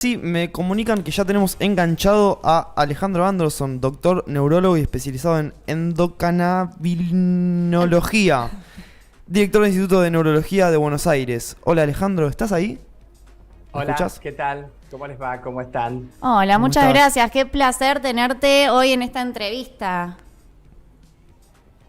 Sí, me comunican que ya tenemos enganchado a Alejandro Anderson, doctor neurólogo y especializado en endocannabinología, director del Instituto de Neurología de Buenos Aires. Hola Alejandro, ¿estás ahí? ¿Me Hola, escuchás? ¿qué tal? ¿Cómo les va? ¿Cómo están? Hola, ¿Cómo muchas estás? gracias. Qué placer tenerte hoy en esta entrevista.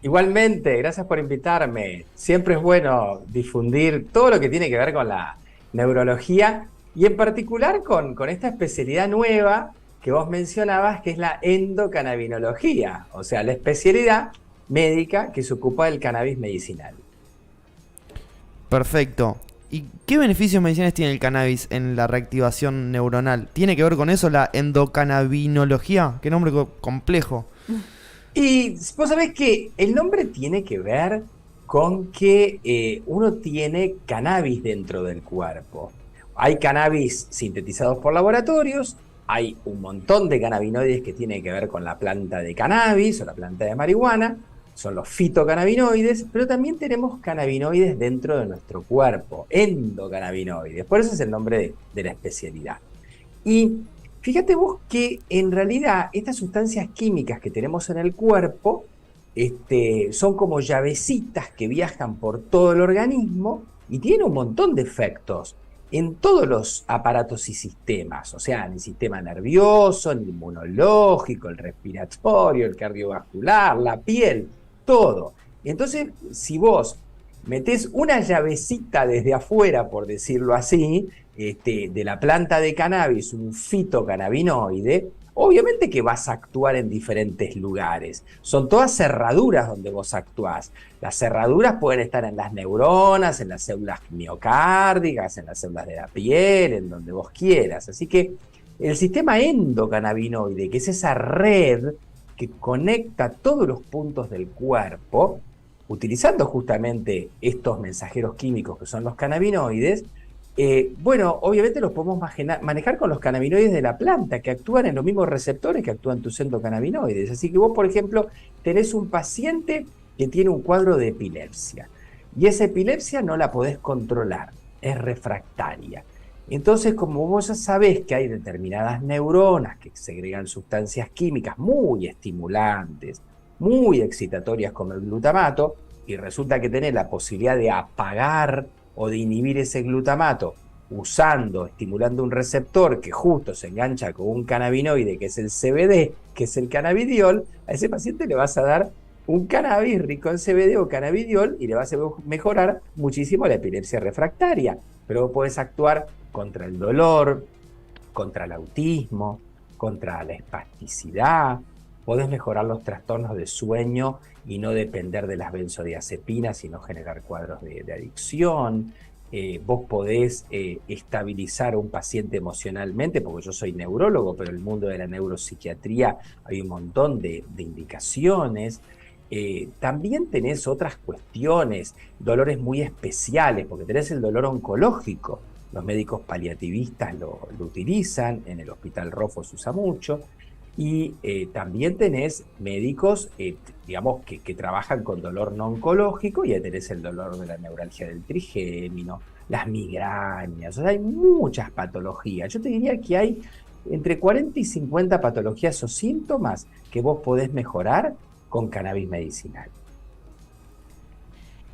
Igualmente, gracias por invitarme. Siempre es bueno difundir todo lo que tiene que ver con la neurología y en particular con esta especialidad nueva que vos mencionabas, que es la endocannabinología, o sea, la especialidad médica que se ocupa del cannabis medicinal. Perfecto. ¿Y qué beneficios medicinales tiene el cannabis en la reactivación neuronal? ¿Tiene que ver con eso la endocannabinología? Qué nombre complejo. Y vos sabés que el nombre tiene que ver con que uno tiene cannabis dentro del cuerpo. Hay cannabis sintetizados por laboratorios, hay un montón de cannabinoides que tienen que ver con la planta de cannabis o la planta de marihuana, son los fitocannabinoides, pero también tenemos cannabinoides dentro de nuestro cuerpo, endocannabinoides. Por eso es el nombre de la especialidad. Y fíjate vos que en realidad estas sustancias químicas que tenemos en el cuerpo son como llavecitas que viajan por todo el organismo y tienen un montón de efectos en todos los aparatos y sistemas, o sea, en el sistema nervioso, en el inmunológico, el respiratorio, el cardiovascular, la piel, todo. Entonces, si vos metés una llavecita desde afuera, por decirlo así, de la planta de cannabis, un fitocannabinoide, obviamente que vas a actuar en diferentes lugares. Son todas cerraduras donde vos actuás. Las cerraduras pueden estar en las neuronas, en las células miocárdicas, en las células de la piel, en donde vos quieras. Así que el sistema endocannabinoide, que es esa red que conecta todos los puntos del cuerpo, utilizando justamente estos mensajeros químicos que son los cannabinoides, bueno, obviamente los podemos manejar con los cannabinoides de la planta, que actúan en los mismos receptores que actúan tus endocannabinoides. Así que vos, por ejemplo, tenés un paciente que tiene un cuadro de epilepsia, y esa epilepsia no la podés controlar, es refractaria. Entonces, como vos ya sabés que hay determinadas neuronas que segregan sustancias químicas muy estimulantes, muy excitatorias como el glutamato, y resulta que tenés la posibilidad de apagar o de inhibir ese glutamato estimulando un receptor que justo se engancha con un cannabinoide que es el CBD, que es el cannabidiol, a ese paciente le vas a dar un cannabis rico en CBD o cannabidiol y le vas a mejorar muchísimo la epilepsia refractaria. Pero vos podés actuar contra el dolor, contra el autismo, contra la espasticidad, podés mejorar los trastornos de sueño y no depender de las benzodiazepinas y no generar cuadros de adicción. Vos podés estabilizar a un paciente emocionalmente, porque yo soy neurólogo, pero en el mundo de la neuropsiquiatría hay un montón de indicaciones. También tenés otras cuestiones, dolores muy especiales, porque tenés el dolor oncológico. Los médicos paliativistas lo utilizan, en el Hospital Rofo se usa mucho. Y también tenés médicos, digamos, que trabajan con dolor no oncológico, y ahí tenés el dolor de la neuralgia del trigémino, las migrañas, o sea, hay muchas patologías. Yo te diría que hay entre 40 y 50 patologías o síntomas que vos podés mejorar con cannabis medicinal.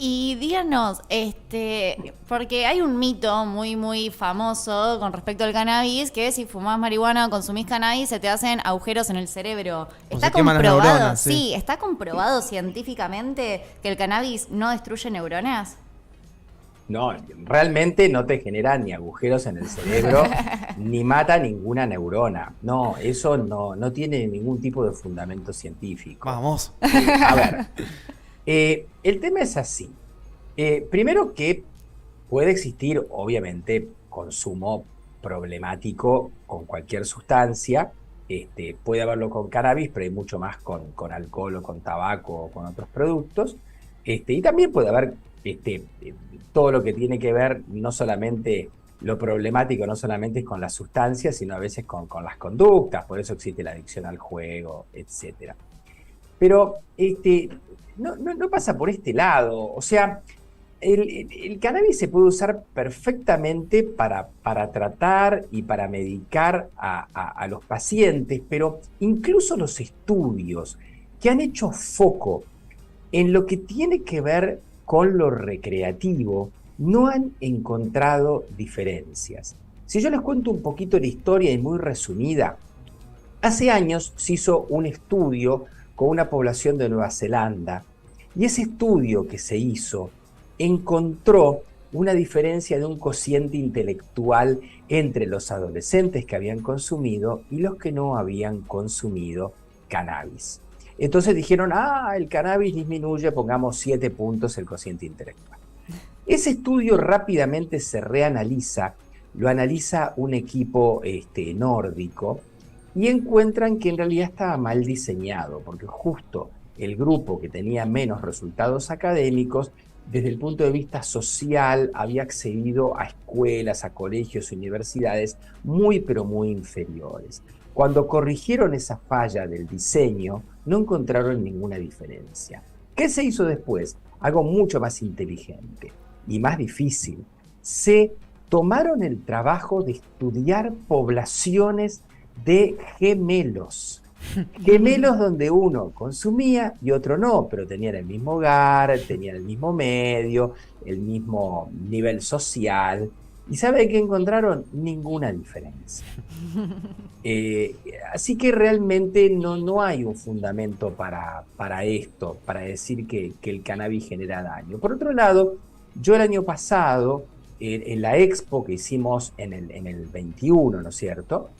Y díganos, porque hay un mito muy famoso con respecto al cannabis, que si fumás marihuana o consumís cannabis se te hacen agujeros en el cerebro. O ¿Está se queman las comprobado? neuronas, sí. Sí, ¿está comprobado científicamente que el cannabis no destruye neuronas? No, realmente no te genera ni agujeros en el cerebro, ni mata ninguna neurona. No, eso no tiene ningún tipo de fundamento científico. Vamos. A ver, el tema es así. Primero que puede existir, obviamente, consumo problemático con cualquier sustancia. Puede haberlo con cannabis, pero hay mucho más con alcohol o con tabaco o con otros productos. Y también puede haber todo lo que tiene que ver, no solamente lo problemático, no solamente es con las sustancias, sino a veces con las conductas. Por eso existe la adicción al juego, etcétera. Pero no pasa por este lado. O sea, el cannabis se puede usar perfectamente para tratar y para medicar a los pacientes, pero incluso los estudios que han hecho foco en lo que tiene que ver con lo recreativo no han encontrado diferencias. Si yo les cuento un poquito la historia y muy resumida, hace años se hizo un estudio con una población de Nueva Zelanda y ese estudio que se hizo encontró una diferencia de un cociente intelectual entre los adolescentes que habían consumido y los que no habían consumido cannabis. Entonces dijeron, el cannabis disminuye, pongamos 7 puntos el cociente intelectual. Ese estudio rápidamente se reanaliza, lo analiza un equipo nórdico y encuentran que en realidad estaba mal diseñado, porque justo el grupo que tenía menos resultados académicos, desde el punto de vista social, había accedido a escuelas, a colegios, universidades muy pero muy inferiores. Cuando corrigieron esa falla del diseño, no encontraron ninguna diferencia. ¿Qué se hizo después? Algo mucho más inteligente y más difícil. Se tomaron el trabajo de estudiar poblaciones de gemelos. Gemelos donde uno consumía y otro no, pero tenían el mismo hogar, tenían el mismo medio, el mismo nivel social. ¿Y sabe qué encontraron? Ninguna diferencia. Así que realmente no hay un fundamento para esto, para decir que el cannabis genera daño. Por otro lado, yo el año pasado, en la expo que hicimos en el 21, ¿no es cierto?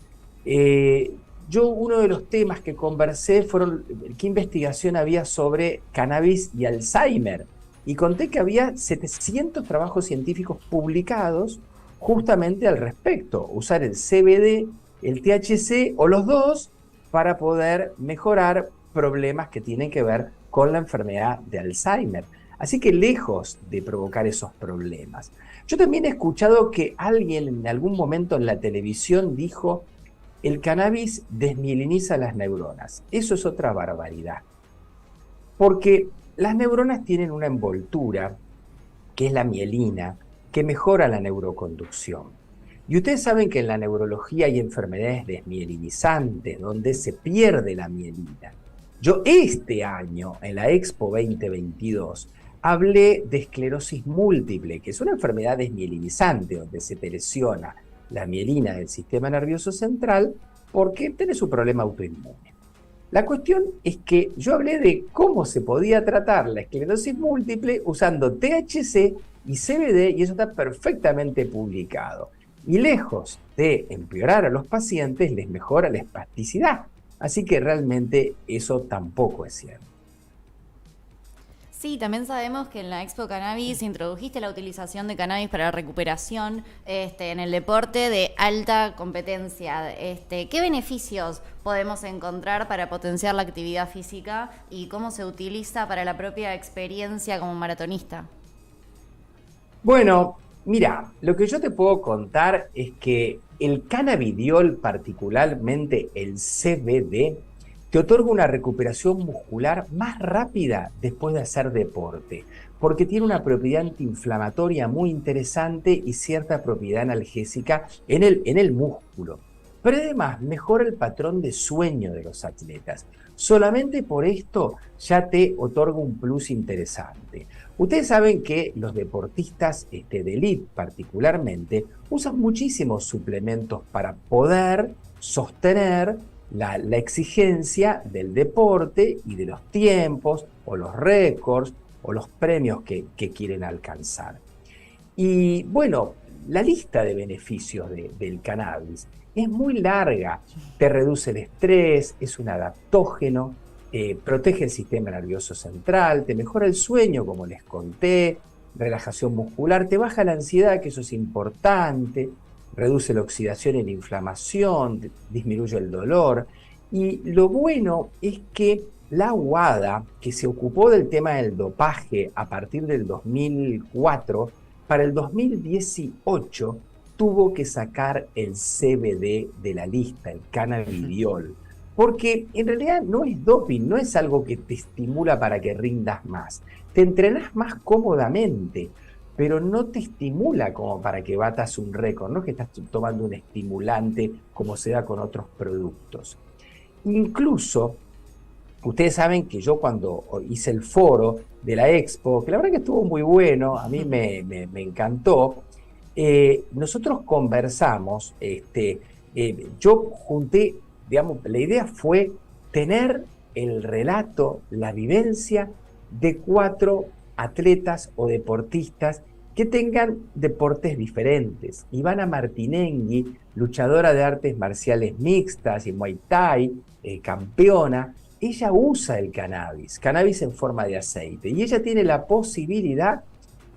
Uno de los temas que conversé fueron qué investigación había sobre cannabis y Alzheimer. Y conté que había 700 trabajos científicos publicados justamente al respecto. Usar el CBD, el THC o los dos para poder mejorar problemas que tienen que ver con la enfermedad de Alzheimer. Así que lejos de provocar esos problemas. Yo también he escuchado que alguien en algún momento en la televisión dijo: el cannabis desmieliniza las neuronas. Eso es otra barbaridad. Porque las neuronas tienen una envoltura, que es la mielina, que mejora la neuroconducción. Y ustedes saben que en la neurología hay enfermedades desmielinizantes, donde se pierde la mielina. Yo este año, en la Expo 2022, hablé de esclerosis múltiple, que es una enfermedad desmielinizante, donde se te lesiona la mielina del sistema nervioso central porque tenés un problema autoinmune. La cuestión es que yo hablé de cómo se podía tratar la esclerosis múltiple usando THC y CBD, y eso está perfectamente publicado. Y lejos de empeorar a los pacientes, les mejora la espasticidad. Así que realmente eso tampoco es cierto. Sí, también sabemos que en la Expo Cannabis introdujiste la utilización de cannabis para la recuperación en el deporte de alta competencia. ¿Qué beneficios podemos encontrar para potenciar la actividad física y cómo se utiliza para la propia experiencia como maratonista? Bueno, mira, lo que yo te puedo contar es que el cannabidiol, particularmente el CBD, te otorga una recuperación muscular más rápida después de hacer deporte, porque tiene una propiedad antiinflamatoria muy interesante y cierta propiedad analgésica en el músculo. Pero además mejora el patrón de sueño de los atletas. Solamente por esto ya te otorga un plus interesante. Ustedes saben que los deportistas de élite particularmente usan muchísimos suplementos para poder sostener la exigencia del deporte y de los tiempos o los récords o los premios que quieren alcanzar. Y bueno, la lista de beneficios del cannabis es muy larga. Te reduce el estrés, es un adaptógeno, protege el sistema nervioso central, te mejora el sueño, como les conté, relajación muscular, te baja la ansiedad, que eso es importante, reduce la oxidación y la inflamación, disminuye el dolor. Y lo bueno es que la UADA, que se ocupó del tema del dopaje a partir del 2004, para el 2018 tuvo que sacar el CBD de la lista, el cannabidiol, porque en realidad no es doping, no es algo que te estimula para que rindas más, te entrenás más cómodamente. pero no te estimula como para que batas un récord, no es que estás tomando un estimulante como se da con otros productos. Incluso, ustedes saben que yo cuando hice el foro de la Expo, que la verdad que estuvo muy bueno, a mí me encantó, nosotros conversamos, yo junté, digamos, la idea fue tener el relato, la vivencia de 4 atletas o deportistas que tengan deportes diferentes. Ivana Martinengui, luchadora de artes marciales mixtas y Muay Thai, campeona, ella usa el cannabis en forma de aceite, y ella tiene la posibilidad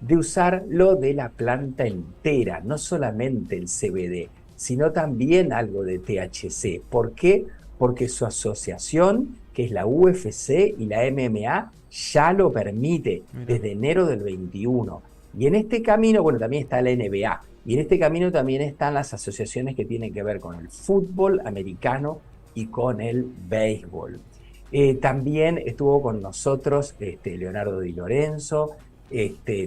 de usarlo de la planta entera, no solamente el CBD, sino también algo de THC. ¿Por qué? Porque su asociación, que es la UFC y la MMA, ya lo permite desde enero del 21. Y en este camino, bueno, también está la NBA, y en este camino también están las asociaciones que tienen que ver con el fútbol americano y con el béisbol. También estuvo con nosotros Leonardo Di Lorenzo,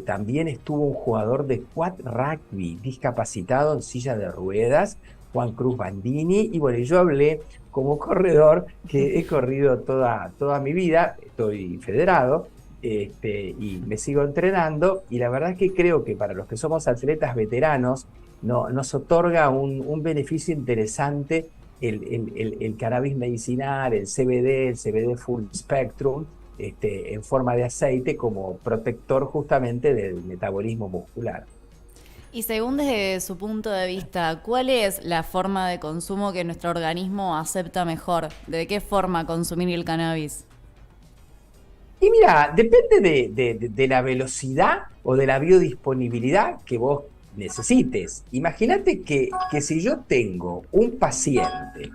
también estuvo un jugador de quad rugby discapacitado en silla de ruedas, Juan Cruz Bandini, y bueno, yo hablé como corredor, que he corrido toda mi vida, estoy federado, y me sigo entrenando, y la verdad es que creo que para los que somos atletas veteranos nos otorga un beneficio interesante el cannabis medicinal, el CBD full spectrum, en forma de aceite como protector justamente del metabolismo muscular. Y según desde su punto de vista, ¿cuál es la forma de consumo que nuestro organismo acepta mejor? ¿De qué forma consumir el cannabis? Y mira, depende de la velocidad o de la biodisponibilidad que vos necesites. Imagínate que si yo tengo un paciente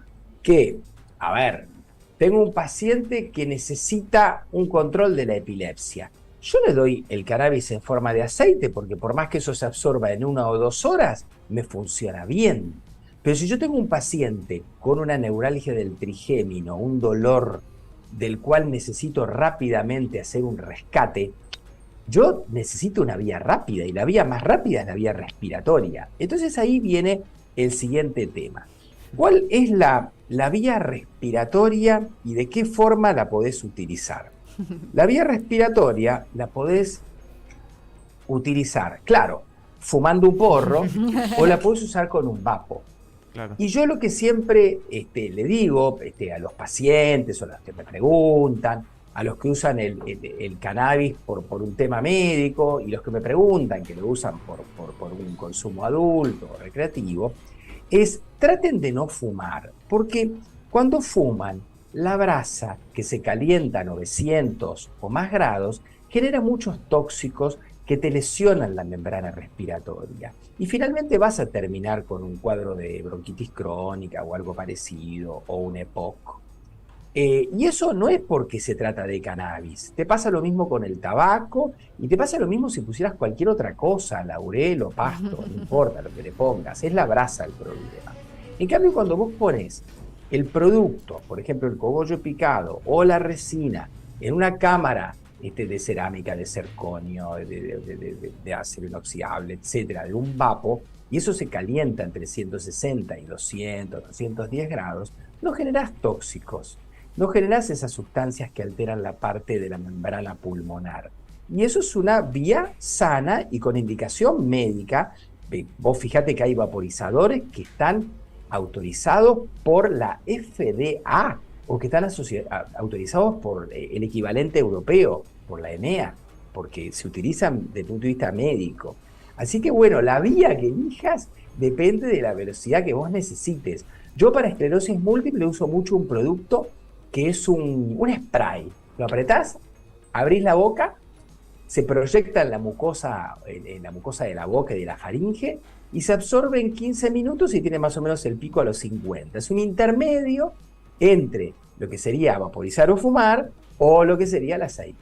tengo un paciente que necesita un control de la epilepsia. Yo le doy el cannabis en forma de aceite porque por más que eso se absorba en 1 o 2 horas, me funciona bien. Pero si yo tengo un paciente con una neuralgia del trigémino, un dolor del cual necesito rápidamente hacer un rescate, yo necesito una vía rápida, y la vía más rápida es la vía respiratoria. Entonces ahí viene el siguiente tema. ¿Cuál es la vía respiratoria y de qué forma la podés utilizar? La vía respiratoria la podés utilizar, claro, fumando un porro, o la podés usar con un vapo. Claro. Y yo lo que siempre le digo a los pacientes o a los que me preguntan, a los que usan el cannabis por un tema médico, y los que me preguntan que lo usan por un consumo adulto o recreativo, es traten de no fumar, porque cuando fuman, la brasa que se calienta a 900 o más grados genera muchos tóxicos que te lesionan la membrana respiratoria. Y finalmente vas a terminar con un cuadro de bronquitis crónica o algo parecido, o un EPOC. Y eso no es porque se trata de cannabis. Te pasa lo mismo con el tabaco, y te pasa lo mismo si pusieras cualquier otra cosa, laurel o pasto, no importa lo que le pongas, es la brasa el problema. En cambio, cuando vos pones el producto, por ejemplo el cogollo picado o la resina, en una cámara de cerámica, de zirconio, de acero inoxidable, etcétera, de un vapo, y eso se calienta entre 160 y 200, 210 grados, no generás tóxicos, no generás esas sustancias que alteran la parte de la membrana pulmonar. Y eso es una vía sana y con indicación médica. Vos fíjate que hay vaporizadores que están autorizados por la FDA o que están autorizados por el equivalente europeo, por la EMEA, porque se utilizan desde el punto de vista médico. Así que bueno, la vía que elijas depende de la velocidad que vos necesites. Yo para esclerosis múltiple uso mucho un producto que es un spray. Lo apretás, abrís la boca, se proyecta en la mucosa de la boca y de la faringe, y se absorbe en 15 minutos y tiene más o menos el pico a los 50. Es un intermedio entre lo que sería vaporizar o fumar o lo que sería el aceite.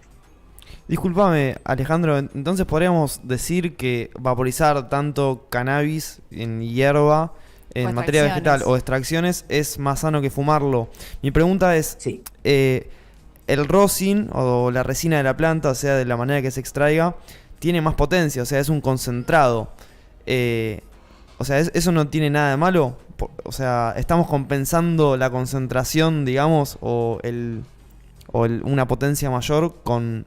Discúlpame, Alejandro, entonces podríamos decir que vaporizar tanto cannabis en hierba, en materia vegetal o extracciones, es más sano que fumarlo. Mi pregunta es, sí. ¿El rosin o la resina de la planta, o sea, de la manera que se extraiga, tiene más potencia, o sea, es un concentrado. O sea, ¿eso no tiene nada de malo? O sea, ¿estamos compensando la concentración, digamos, una potencia mayor con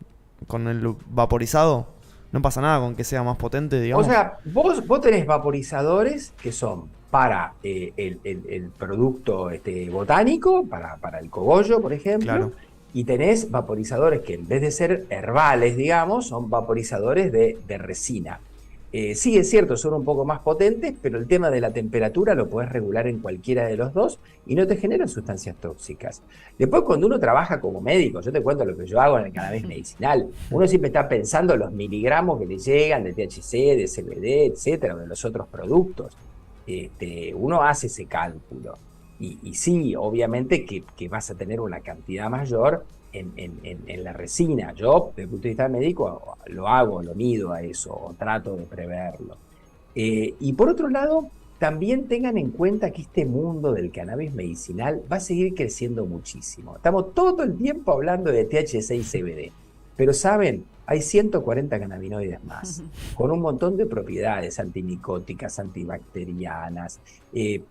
el vaporizado? ¿No pasa nada con que sea más potente, digamos? O sea, vos tenés vaporizadores que son para el producto botánico, para el cogollo, por ejemplo. Claro. Y tenés vaporizadores que en vez de ser herbales, digamos, son vaporizadores de resina. Sí, es cierto, son un poco más potentes, pero el tema de la temperatura lo podés regular en cualquiera de los dos y no te generan sustancias tóxicas. Después, cuando uno trabaja como médico, yo te cuento lo que yo hago en el cannabis medicinal, uno siempre está pensando los miligramos que le llegan de THC, de CBD, etcétera, o de los otros productos. Uno hace ese cálculo. Y sí, obviamente que vas a tener una cantidad mayor en la resina. Yo, desde el punto de vista médico, lo hago, lo mido a eso, o trato de preverlo. Y por otro lado, también tengan en cuenta que este mundo del cannabis medicinal va a seguir creciendo muchísimo. Estamos todo el tiempo hablando de THC y CBD, pero ¿saben? Hay 140 cannabinoides más, con un montón de propiedades antimicóticas, antibacterianas,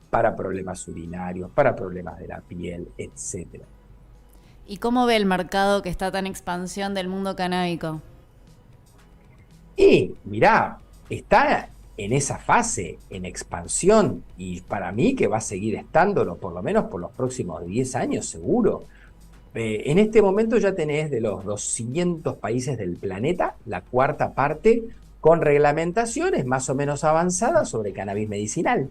para problemas urinarios, para problemas de la piel, etc. ¿Y cómo ve el mercado que está tan en expansión del mundo canábico? Y mirá, está en esa fase, en expansión, y para mí que va a seguir estándolo, por lo menos por los próximos 10 años seguro. En este momento ya tenés de los 200 países del planeta, la cuarta parte, con reglamentaciones más o menos avanzadas sobre cannabis medicinal.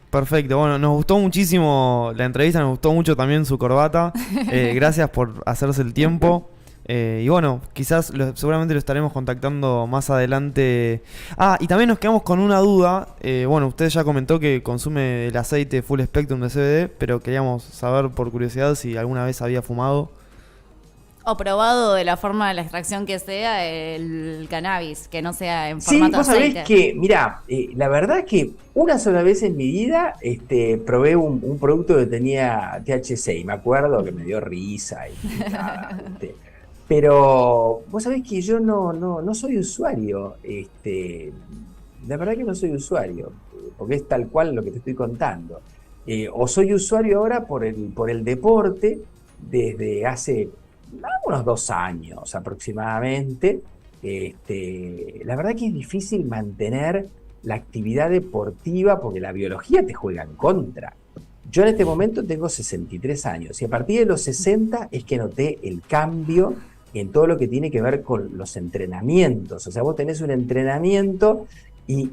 Perfecto, bueno, nos gustó muchísimo la entrevista, nos gustó mucho también su corbata. Gracias por hacerse el tiempo. Y bueno, quizás seguramente lo estaremos contactando más adelante. Y también nos quedamos con una duda. Bueno, usted ya comentó que consume el aceite Full Spectrum de CBD, pero queríamos saber por curiosidad si alguna vez había fumado. O probado de la forma de la extracción que sea el cannabis, que no sea en formato aceite. Sí, vos sabés que, mirá, la verdad que una sola vez en mi vida probé un producto que tenía THC y me acuerdo que me dio risa y nada, Pero vos sabés que yo no soy usuario, la verdad que no soy usuario, porque es tal cual lo que te estoy contando. O soy usuario ahora por el deporte desde hace unos 2 años aproximadamente. La verdad que es difícil mantener la actividad deportiva porque la biología te juega en contra. Yo en este momento tengo 63 años y a partir de los 60 es que noté el cambio en todo lo que tiene que ver con los entrenamientos. O sea, vos tenés un entrenamiento y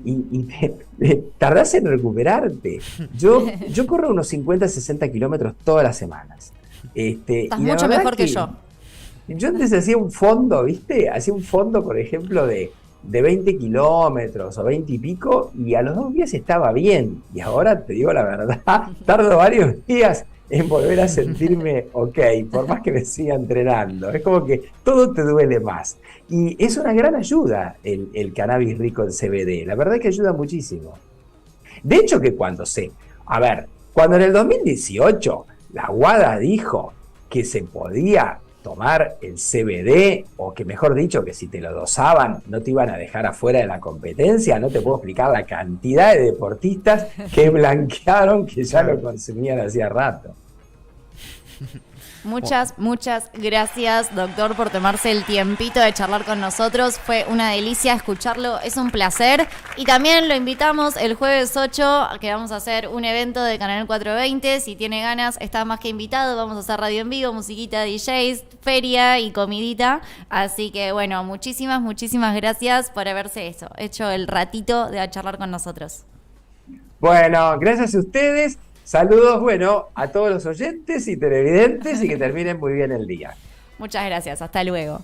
tardás en recuperarte. Yo corro unos 50, 60 kilómetros todas las semanas. Estás mucho mejor que yo. Yo antes hacía un fondo, ¿viste? Hacía un fondo, por ejemplo, de 20 kilómetros o 20 y pico, y a los 2 días estaba bien. Y ahora, te digo la verdad, tardo varios días en volver a sentirme ok, por más que me siga entrenando. Es como que todo te duele más. Y es una gran ayuda el cannabis rico en CBD. La verdad es que ayuda muchísimo. De hecho que cuando en el 2018 la WADA dijo que se podía tomar el CBD, o que mejor dicho, que si te lo dosaban no te iban a dejar afuera de la competencia, no te puedo explicar la cantidad de deportistas que blanquearon que ya lo consumían hacía rato. Muchas gracias, doctor, por tomarse el tiempito de charlar con nosotros. Fue una delicia escucharlo, es un placer. Y también lo invitamos el jueves 8, que vamos a hacer un evento de Canal 420. Si tiene ganas, está más que invitado. Vamos a hacer radio en vivo, musiquita, DJs, feria y comidita. Así que, bueno, muchísimas gracias por haberse hecho el ratito de charlar con nosotros. Bueno, gracias a ustedes. Saludos, a todos los oyentes y televidentes y que terminen muy bien el día. Muchas gracias, hasta luego.